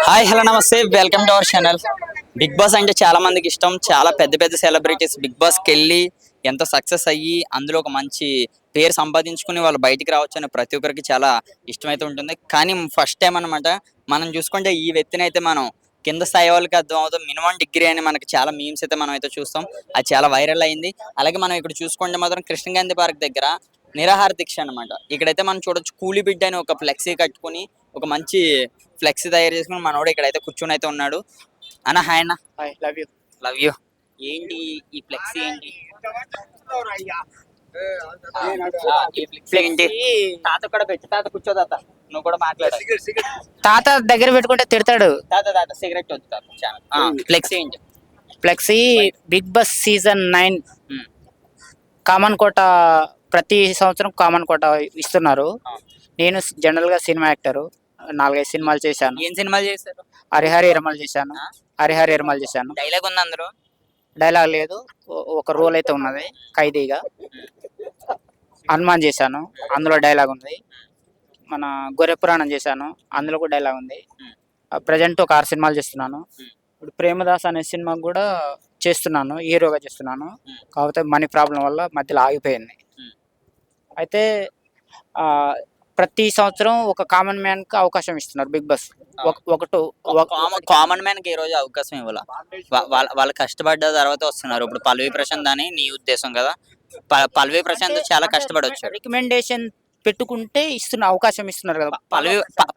Hi hello నమస్తే welcome to our channel. Bigg Boss అంటే చాలా మందికి ఇష్టం. చాలా పెద్ద పెద్ద సెలబ్రిటీస్ బిగ్ బాస్కి వెళ్ళి ఎంతో సక్సెస్ అయ్యి అందులో ఒక మంచి పేరు సంపాదించుకుని వాళ్ళు బయటికి రావచ్చు అని ప్రతి ఒక్కరికి చాలా ఇష్టమైతే ఉంటుంది. కానీ ఫస్ట్ టైం అనమాట మనం చూసుకుంటే ఈ వ్యక్తిని అయితే మనం కింద స్థాయి వాళ్ళకి అర్థం అవుతాం. మినిమం డిగ్రీ అని మనకి చాలా మీమ్స్ అయితే మనం అయితే చూస్తాం. అది చాలా వైరల్ అయింది. అలాగే మనం ఇక్కడ చూసుకుంటే మాత్రం కృష్ణగాంధీ పార్క్ దగ్గర నిరాహార దీక్ష అనమాట. ఇక్కడైతే మనం చూడొచ్చు కూలీ బిడ్డ అని ఒక ఫ్లెక్సీ కట్టుకుని ఒక మంచి ఫ్లెక్సీ తయారు చేసుకుని మనోడు ఇక్కడైతే కూర్చొని అయితే ఉన్నాడు. అన్న హాయ్ అన్న. Hi, love you. Love you. ఏంటి ఈ ఫ్లెక్సీ ఏంటి? ఈ ఫ్లెక్సీ ఏంటి? తాత కూడా పెట్టి తాత కూర్చో తాత, నువ్వు కూడా మాట్లాడు. తాత దగ్గర పెట్టుకుంటే తిడతాడు. తాత తాత సిగరెట్ వద్దు తాత. ఫ్లెక్సీ ఏంటి? Flexi Bigg Boss season 9 common కోట. ప్రతి సంవత్సరం కామన్ కోట ఇస్తున్నారు. నేను జనరల్ గా సినిమా యాక్టర్, 4-5 సినిమాలు చేశాను. ఏం సినిమాలు చేశారు? హరిహర ఎరమల్ చేశాను. హరిహర ఎరమల్ చేశాను. డైలాగ్ ఉంది అందరూ? డైలాగ్ లేదు, ఒక రోల్ అయితే ఉన్నది ఖైదీగా. హనుమాన్ చేశాను, అందులో డైలాగ్ ఉంది. మన గొర్రె పురాణం చేశాను, అందులో కూడా డైలాగ్ ఉంది. ప్రజెంట్ ఒక 6 సినిమాలు చేస్తున్నాను. ఇప్పుడు ప్రేమదాస్ అనే సినిమా కూడా చేస్తున్నాను, హీరోగా చేస్తున్నాను. కాకపోతే మనీ ప్రాబ్లం వల్ల మధ్యలో ఆగిపోయింది. అయితే ప్రతి సంవత్సరం ఒక కామన్ మ్యాన్ కి అవకాశం ఇస్తున్నారు బిగ్ బాస్. కామన్ మ్యాన్ కి ఈ రోజు అవకాశం ఇవ్వాల. వాళ్ళు కష్టపడ్డ తర్వాత వస్తున్నారు. ఇప్పుడు పల్లవి ప్రశాంత్ అని నీ ఉద్దేశం కదా? పల్లవి ప్రశాంత్ చాలా కష్టపడి వచ్చాడు. రికమెండేషన్ పెట్టుకుంటే అవకాశం ఇస్తున్నారు కదా.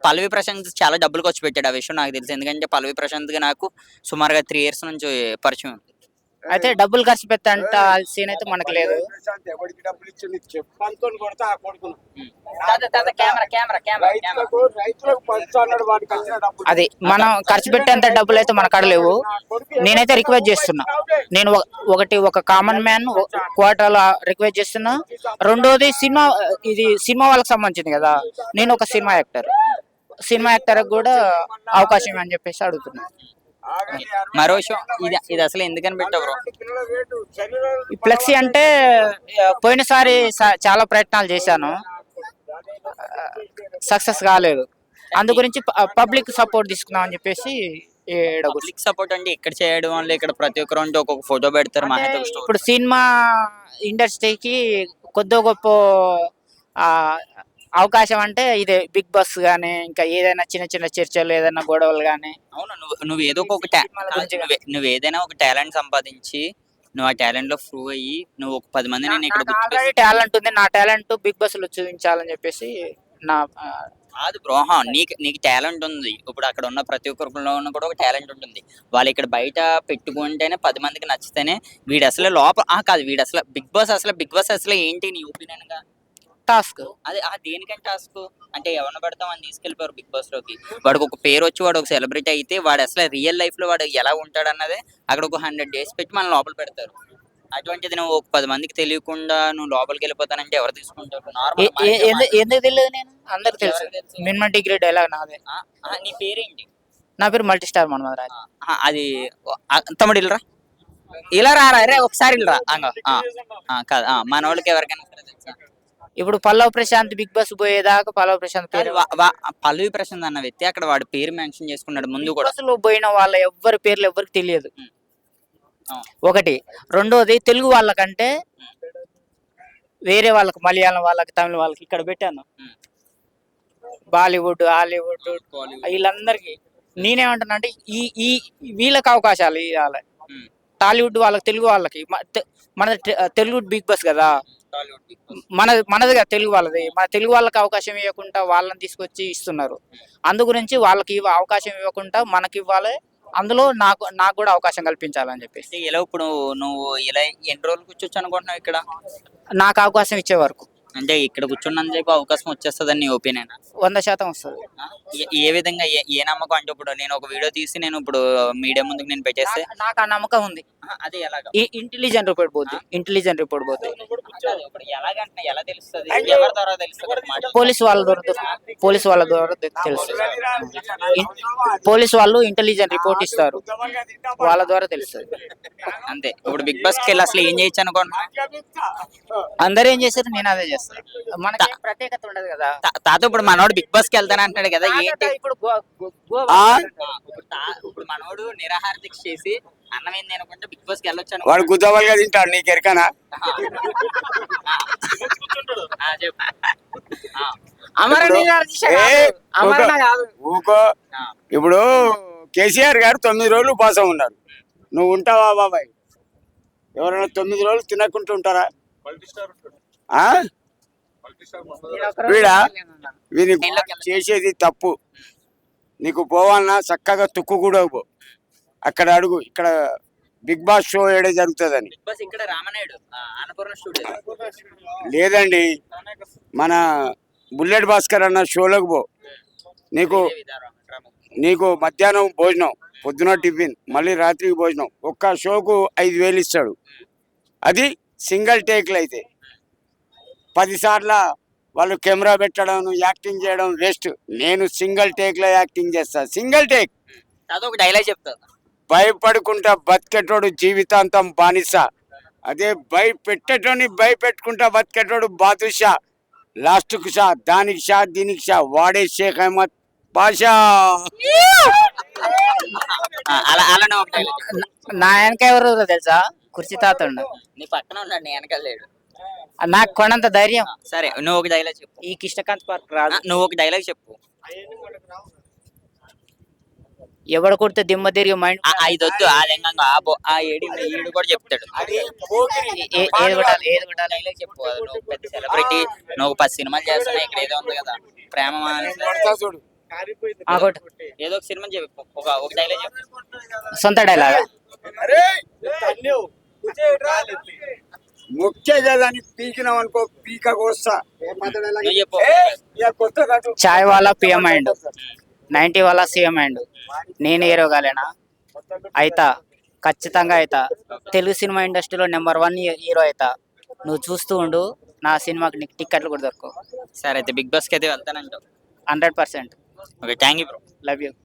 పల్లవి ప్రశాంత్ చాలా డబ్బులు ఖర్చు పెట్టాడు. ఆ విషయం నాకు తెలుసు. ఎందుకంటే పల్లవి ప్రశాంత్ కి నాకు సుమారుగా 3 years నుంచి పరిచయం ఉంది. అయితే డబ్బులు ఖర్చు పెట్టంట సీన్ అయితే మనకు లేదు. అది మనం ఖర్చు పెట్టేంత డబ్బులు అయితే మన కాడ లేవు. నేనైతే రిక్వెస్ట్ చేస్తున్నా. నేను ఒక కామన్ మ్యాన్ క్వార్టర్లో రిక్వెస్ట్ చేస్తున్నా. రెండోది ఇది సినిమా వాళ్ళకి సంబంధించింది కదా. నేను ఒక సినిమా యాక్టర్ కూడా అవకాశం అని చెప్పేసి అడుగుతున్నా. మరో విషయం, ఇది అసలు ఎందుకని పెట్టావు? ఈ ఫ్లెక్సీ అంటే పోయినసారి చాలా ప్రయత్నాలు చేశాను, సక్సెస్ కాలేదు. అందు గురించి పబ్లిక్ సపోర్ట్ తీసుకుందాం అని చెప్పేసి. పబ్లిక్ సపోర్ట్ అంటే ఇక్కడ చేయడం వల్ల ఇక్కడ ప్రతి ఒక్కరు అంటే ఒక్కొక్క ఫోటో పెడతారు. ఇప్పుడు సినిమా ఇండస్ట్రీకి కొద్ది గొప్ప అవకాశం అంటే ఇదే బిగ్ బాస్ గానీ, ఇంకా ఏదైనా చిన్న చిన్న చర్చలు, ఏదైనా గొడవలు గానీ. అవును, నువ్వు ఏదో ఒక నువ్వు ఏదైనా ఒక టాలెంట్ సంపాదించి నువ్వు ఆ టాలెంట్ లో ప్రూవ్ అయ్యి నువ్వు ఒక 10 మంది నేను ఇక్కడ టాలెంట్ ఉంది, నా టాలెంట్ బిగ్ బాస్ లో చూపించాలని చెప్పేసి నా కాదు బ్రో. నీకు టాలెంట్ ఉంది. ఇప్పుడు అక్కడ ఉన్న ప్రతి ఒక్కరిలో ఉన్న కూడా ఒక టాలెంట్ ఉంటుంది. వాళ్ళు ఇక్కడ బయట పెట్టుకుంటేనే 10 మందికి నచ్చితేనే వీడు అసలు లోపల కాదు. వీడు అసలు బిగ్ బాస్ అసలు ఏంటి నీ ఒపీనియన్ గా? టాస్క్. అదే దేనికంటే టాస్క్ అంటే ఎవరిని పెడతాం అని తీసుకెళ్ళిపోయారు బిగ్ బాస్ లోకి. వాడికి ఒక పేరు వచ్చి వాడు ఒక సెలబ్రిటీ అయితే వాడు అసలు రియల్ లైఫ్ లో వాడు ఎలా ఉంటాడు అన్నదే అక్కడ ఒక 100 days పెట్టి మన లోపల పెడతారు. అటువంటిది నువ్వు ఒక 10 మందికి తెలియకుండా నువ్వు లోపలికి వెళ్ళిపోతానంటే ఎవరు తీసుకుంటారు? ఎందుకు తెలియదు? నేను అందరికి తెలుసు. మినిమం డిగ్రీ డైలాగ్ నాదే. నీ పేరేంటి? నా పేరు మల్టీ స్టార్ మనోహర్ రాజ్. అది తమ్ముడు ఇల్రా, ఇలా రారా రే ఒకసారి ఇల్రా. కాదు మన వాళ్ళకి ఎవరికైనా ఇప్పుడు పల్లవి ప్రశాంత్ బిగ్ బాస్ పోయేదాకా పల్లవి ప్రశాంత్ పేరు. పల్లవి ప్రశాంత్ అన్న వ్యక్తి అక్కడ వాడి పేరు మెన్షన్ చేసుకున్నాడు ముందు కూడా. అసలు పోయిన వాళ్ళ ఎవరి పేర్లు ఎవరికి తెలియదు. ఒకటి. రెండోది, తెలుగు వాళ్ళకంటే వేరే వాళ్ళకి, మలయాళం వాళ్ళకి, తమిళ వాళ్ళకి ఇక్కడ పెట్టాను. బాలీవుడ్, హాలీవుడ్ వీళ్ళందరికీ నేనేమంటున్నా అంటే ఈ వీళ్ళకి అవకాశాలు ఇవ్వాలి. టాలీవుడ్ వాళ్ళకి, తెలుగు వాళ్ళకి. మన తెలుగు బిగ్ బాస్ కదా, మనదిగా తెలుగు వాళ్ళది. మన తెలుగు వాళ్ళకి అవకాశం ఇవ్వకుండా వాళ్ళని తీసుకొచ్చి ఇస్తున్నారు. అందు గురించి వాళ్ళకి అవకాశం ఇవ్వకుండా మనకి ఇవ్వాలి. అందులో నాకు కూడా అవకాశం కల్పించాలని చెప్పేసి. ఇలా ఇప్పుడు నువ్వు ఇలా ఎన్ని రోజులు కూర్చోచ్చు అనుకుంటున్నావు ఇక్కడ? నాకు అవకాశం ఇచ్చే వరకు. అంటే ఇక్కడ కూర్చున్నంత చెప్పి అవకాశం వచ్చేస్తుందని నీ ఒపీనియన్? 100% వస్తుంది. ఏ విధంగా, ఏ నమ్మకం? అంటే ఇప్పుడు నేను ఒక వీడియో తీసి నేను ఇప్పుడు మీడియా ముందుకు నేను పెట్టేస్తే నాకు ఆ నమ్మకం ఉంది. అది ఎలాగా ఇంటెలిజెంట్ రిపోర్ట్ పోద్ది, ఇంటెలిజెంట్ రిపోర్ట్ పోద్ది. ఇప్పుడు ఎలాగంటున్నా ఎలా తెలుస్తుంది ఎవరి ద్వారా తెలుస్తుంది పోలీస్ వాళ్ళ ద్వారా పోలీస్ వాళ్ళ ద్వారా తెలుస్తుంది. పోలీస్ వాళ్ళు ఇంటెలిజెంట్ రిపోర్ట్ ఇస్తారు, వాళ్ళ ద్వారా తెలుస్తుంది. అంతే. ఇప్పుడు బిగ్ బాస్ కి వెళ్ళి అసలు ఏం చేయొచ్చు అనుకోండి అందరూ ఏం చేశారు, నేను అదే చేస్తాను. మనకి ప్రత్యేకత ఉండదు కదా. తాత ఇప్పుడు మనోడు బిగ్ బాస్ కి వెళ్తాను అంటున్నాడు కదా ఏంటి ఇప్పుడు ఇప్పుడు మనోడు నిరాహార దీక్ష చేసి అన్నం ఏంది అనుకుంటే బిగ్ బాస్ కి వెళ్ళొచ్చు వాడు గుద్దవాలుగా తింటాడు, నీకు ఎరకనా? ఊకో. ఇప్పుడు కేసీఆర్ గారు 9 రోజులు ఉపవాసం ఉన్నారు, నువ్వు ఉంటావా బాబాయ్? ఎవరైనా 9 రోజులు తినకుంటూ ఉంటారా? వీడా వీని చేసేది తప్పు. నీకు పోవాలన్నా చక్కగా తుక్కు కూడా పో, అక్కడ అడుగు ఇక్కడ బిగ్ బాస్ షో ఏడే జరుగుతుందని. లేదండి, మన బుల్లెట్ భాస్కర్ అన్న షోలోకి పో. నీకు మధ్యాహ్నం భోజనం, పొద్దున టిఫిన్, మళ్ళీ రాత్రికి భోజనం. ఒక్క షోకు 5,000 ఇస్తాడు. అది సింగిల్ టేక్లు అయితే. 10 సార్ల వాళ్ళు కెమెరా పెట్టడం, యాక్టింగ్ చేయడం వేస్ట్. నేను సింగిల్ టేక్లో యాక్టింగ్ చేస్తా, సింగిల్ టేక్. అదొక డైలాగ్ చెప్తా. భయపడుకుంటా బతికేటోడు జీవితాంతం బానిస, అదే పెట్టేటోని భయపెట్టుకుంటా బతికేటోడు బాదుషా. లాస్ట్కు షా, దానికి షా, దీనికి షా, వాడే షేక్ అహ్మద్ బాషా. అలానే ఒక డైలాగ్. నా వెనక ఎవరు తెలుసా? కుర్చీ తాత ఉండు, నీ పక్కన ఉన్నాడు, నీ వెనకాల లేడు. నాకు కొనంత ధైర్యం. సరే నువ్వు ఒక డైలాగ్ చెప్పు. ఈ కిష్టకాంత్ పార్క్ రాదు. నువ్వు ఒక డైలాగ్ చెప్పు. ఎవడ కొడితే దిమ్మ తిరిగి మైండ్. ఐదు వద్దు, ఆ లింగంగా ఆ ఏడు కూడా చెప్తాడు. ఏది కొట్టాలి, ఏది కొట్టాలి? డైలాగ్ చెప్పు. నువ్వు పెద్ద సెలబ్రిటీ, నువ్వు 10 సినిమాలు చేస్తున్నా, ఇక్కడ ఏదో ఉంది కదా ప్రేమ చూడు. ఏదో ఒక సినిమా చెప్పు, ఒక డైలాగ్ చెప్పు. సొంత డైలాగ్. ముఖ్య కదా అని పీకినాం అనుకో, పీక కోస్తా. చాయ్ వాళ్ళ పిఎం అయిండు, 90 వాళ్ళ సీఎం అయిండు. నేను హీరో కాలేనా? అయితా, ఖచ్చితంగా అయితా. తెలుగు సినిమా ఇండస్ట్రీలో నెంబర్ 1 హీరో అయితా. నువ్వు చూస్తూ ఉండు, నా సినిమాకి నీకు టికెట్లు కూడా దొరకవు. సరే అయితే బిగ్ బాస్కి అయితే వెళ్తానంటావు? 100%. Okay, thank you bro. Love you.